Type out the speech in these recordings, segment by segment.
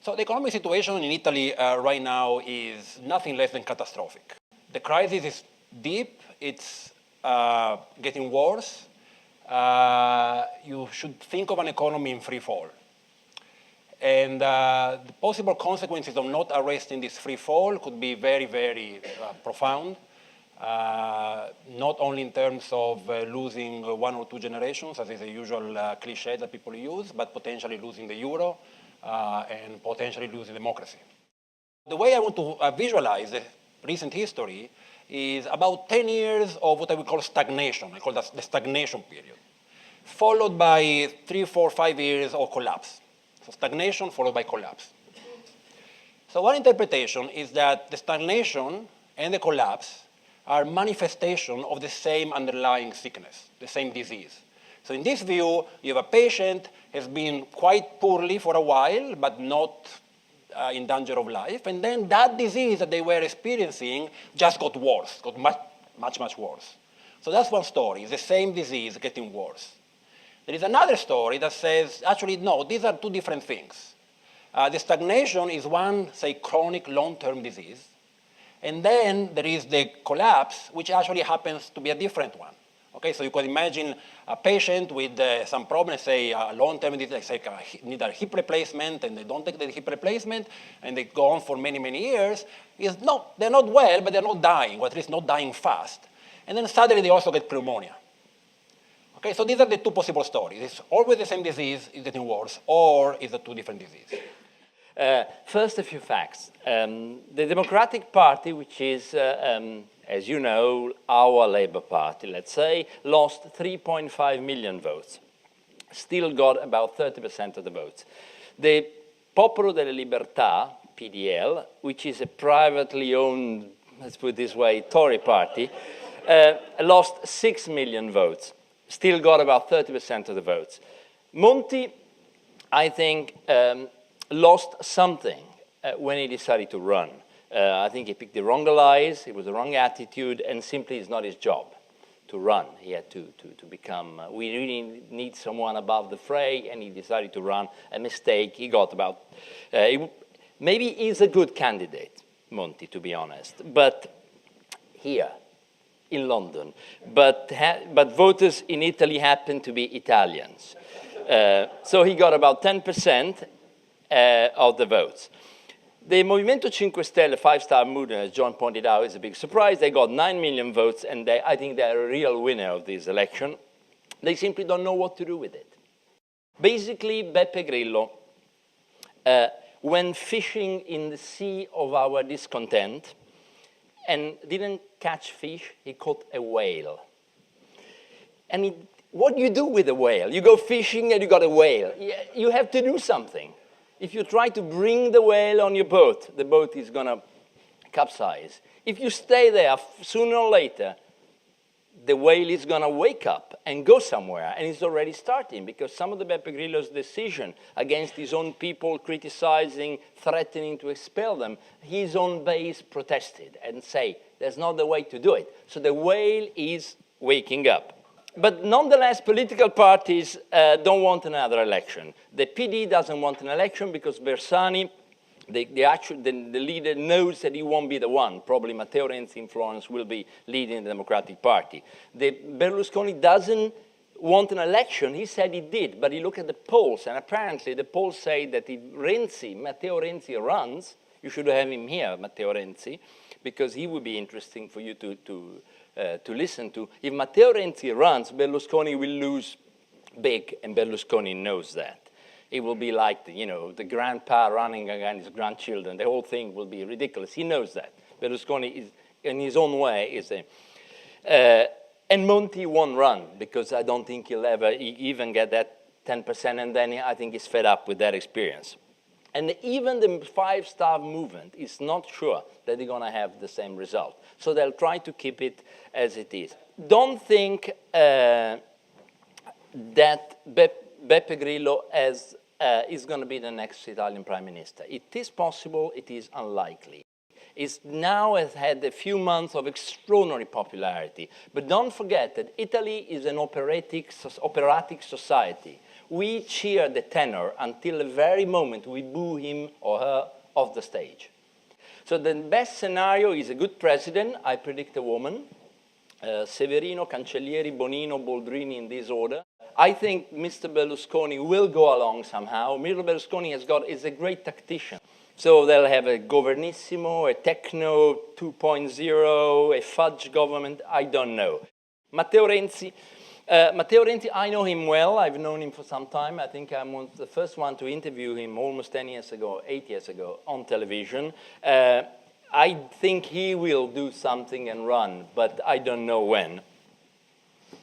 So the economic situation in Italy right now is nothing less than catastrophic. The crisis is deep, it's getting worse. You should think of an economy in free fall. And the possible consequences of not arresting this free fall could be very, very profound. Not only in terms of losing 1 or 2 generations, as is the usual cliche that people use, but potentially losing the euro and potentially losing democracy. The way I want to visualize the recent history is about 10 years of what I would call stagnation. I call that the stagnation period, followed by 3, 4, 5 years of collapse. So stagnation followed by collapse. So one interpretation is that the stagnation and the collapse are manifestation of the same underlying sickness, the same disease. So in this view, you have a patient has been quite poorly for a while, but not in danger of life, and then that disease that they were experiencing just got worse, got much, much worse. So that's one story, it's the same disease getting worse. There is another story that says, actually, no, these are 2 different things. The stagnation is one, say, chronic long-term disease, and then there is the collapse, which actually happens to be a different one. Okay, so you could imagine a patient with some problem, say a long-term disease, like need a hip replacement, and they don't take the hip replacement, and they go on for many, many years. They're not well, but they're not dying, or at least not dying fast. And then suddenly they also get pneumonia. Okay, so these are the 2 possible stories. It's always the same disease, it's getting worse, or it's the 2 different diseases. First, a few facts. The Democratic Party, which is, as you know, our Labour Party, let's say, lost 3.5 million votes. Still got about 30% of the votes. The Popolo della Libertà, PDL, which is a privately owned, let's put it this way, Tory party, lost 6 million votes. Still got about 30% of the votes. Monti, I think, lost something when he decided to run. I think he picked the wrong allies, it was the wrong attitude, and simply it's not his job to run. He had to become, we really need someone above the fray, and he decided to run. A mistake, he got about, maybe he's a good candidate, Monti, to be honest, but here, in London, but voters in Italy happen to be Italians. So he got about 10% of the votes. The Movimento 5 Stelle, 5-star movement, as John pointed out, is a big surprise. They got 9 million votes, and I think they're a real winner of this election. They simply don't know what to do with it. Basically, Beppe Grillo, when fishing in the sea of our discontent, and didn't catch fish, he caught a whale. And what do you do with a whale? You go fishing and you got a whale. You have to do something. If you try to bring the whale on your boat, the boat is going to capsize. If you stay there, sooner or later, the whale is going to wake up and go somewhere, and it's already starting, because some of the Beppe Grillo's decision against his own people, criticizing, threatening to expel them, his own base protested and say, there's not the way to do it. So the whale is waking up. But nonetheless, political parties don't want another election. The PD doesn't want an election because Bersani, the leader, knows that he won't be the one. Probably Matteo Renzi in Florence will be leading the Democratic Party. Berlusconi doesn't want an election. He said he did, but he looked at the polls, and apparently the polls say that if Matteo Renzi runs, you should have him here, Matteo Renzi, because he would be interesting for you to listen to. If Matteo Renzi runs, Berlusconi will lose big, and Berlusconi knows that. It will be like, the grandpa running against his grandchildren. The whole thing will be ridiculous. He knows that. Berlusconi is, in his own way, is a... and Monti won't run, because I don't think he'll ever even get that 10%, and then I think he's fed up with that experience. And even the 5-star movement is not sure that they're going to have the same result. So they'll try to keep it as it is. Don't think that Beppe Grillo is going to be the next Italian Prime Minister. It is possible, it is unlikely. is now has had a few months of extraordinary popularity. But don't forget that Italy is an operatic society. We cheer the tenor until the very moment we boo him or her off the stage. So the best scenario is a good president. I predict a woman. Severino, Cancellieri, Bonino, Boldrini in this order. I think Mr. Berlusconi will go along somehow. Mr. Berlusconi is a great tactician. So they'll have a governissimo, a techno 2.0, a fudge government, I don't know. Matteo Renzi, I know him well. I've known him for some time. I think I was the first one to interview him almost 10 years ago, 8 years ago, on television. I think he will do something and run, but I don't know when.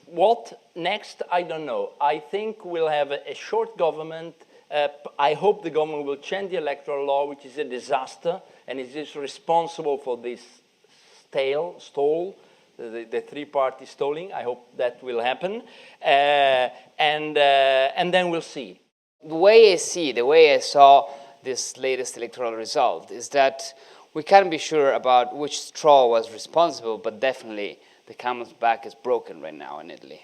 What next? I don't know. I think we'll have a short government. I hope the government will change the electoral law, which is a disaster, and is just responsible for this stall, the three-party stalling. I hope that will happen, and then we'll see. The way I saw this latest electoral result is that we can't be sure about which straw was responsible, but definitely the camel's back is broken right now in Italy.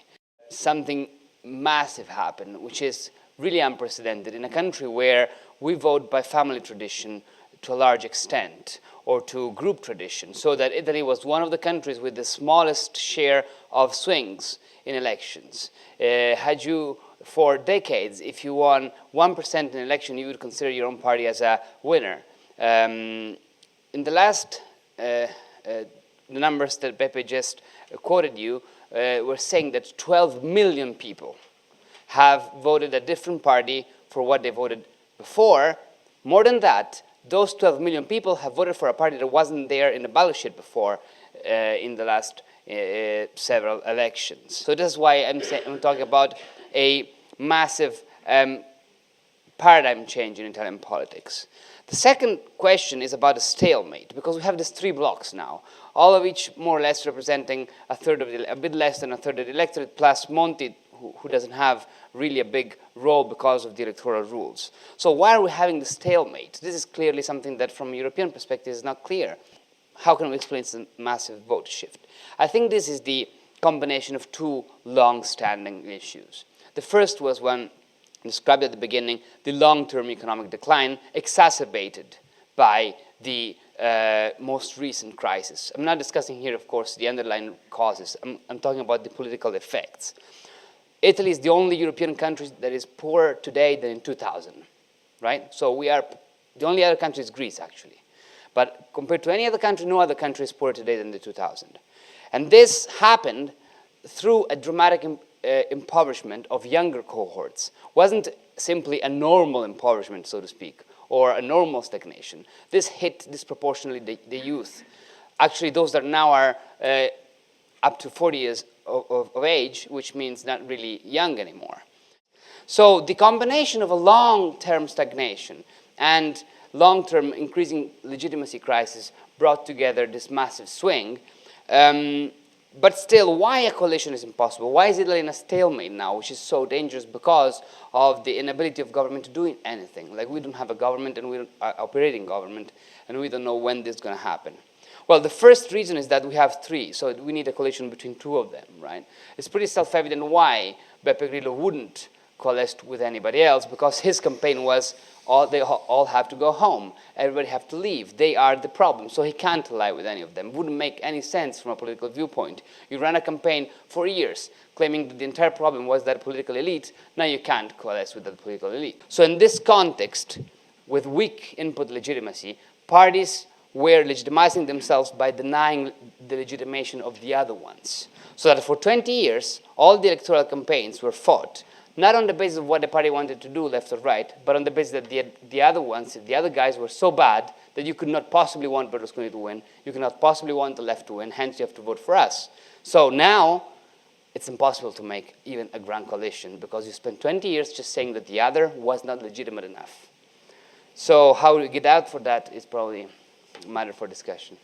Something massive happened, which is really unprecedented in a country where we vote by family tradition to a large extent, or to group tradition, so that Italy was one of the countries with the smallest share of swings in elections. Had you, for decades, if you won 1% in an election, you would consider your own party as a winner. In the last, the numbers that Beppe just quoted you were saying that 12 million people have voted a different party for what they voted before. More than that, those 12 million people have voted for a party that wasn't there in the ballot sheet before in the last several elections. So this is why I'm talking about a massive paradigm change in Italian politics. The second question is about a stalemate, because we have these three blocks now, all of each more or less representing a bit less than a third of the electorate, plus Monti, who doesn't have really a big role because of the electoral rules. So why are we having this stalemate? This is clearly something that from a European perspective is not clear. How can we explain this massive vote shift? I think this is the combination of two long-standing issues. The first was one described at the beginning, the long-term economic decline exacerbated by the most recent crisis. I'm not discussing here, of course, the underlying causes. I'm talking about the political effects. Italy is the only European country that is poorer today than in 2000, right? So we are, the only other country is Greece, actually. But compared to any other country, no other country is poorer today than the 2000. And this happened through a dramatic impoverishment of younger cohorts. It wasn't simply a normal impoverishment, so to speak, or a normal stagnation. This hit disproportionately the youth. Actually, those that now are up to 40 years of age, which means not really young anymore. So the combination of a long-term stagnation and long-term increasing legitimacy crisis brought together this massive swing. But still, why a coalition is impossible? Why is Italy in a stalemate now, which is so dangerous because of the inability of government to do anything? Like, we don't have a government and we don't operating government, and we don't know when this is going to happen. Well, the first reason is that we have three, so we need a coalition between two of them, right? It's pretty self-evident why Beppe Grillo wouldn't coalesce with anybody else, because his campaign was they all have to go home. Everybody have to leave. They are the problem. So he can't ally with any of them. Wouldn't make any sense from a political viewpoint. You ran a campaign for years claiming that the entire problem was that political elite. Now you can't coalesce with that political elite. So in this context, with weak input legitimacy, parties were legitimizing themselves by denying the legitimation of the other ones. So that for 20 years, all the electoral campaigns were fought not on the basis of what the party wanted to do, left or right, but on the basis that the other ones, the other guys were so bad that you could not possibly want Berlusconi to win, you could not possibly want the left to win, hence you have to vote for us. So now, it's impossible to make even a grand coalition, because you spent 20 years just saying that the other was not legitimate enough. So how we get out for that is probably a matter for discussion.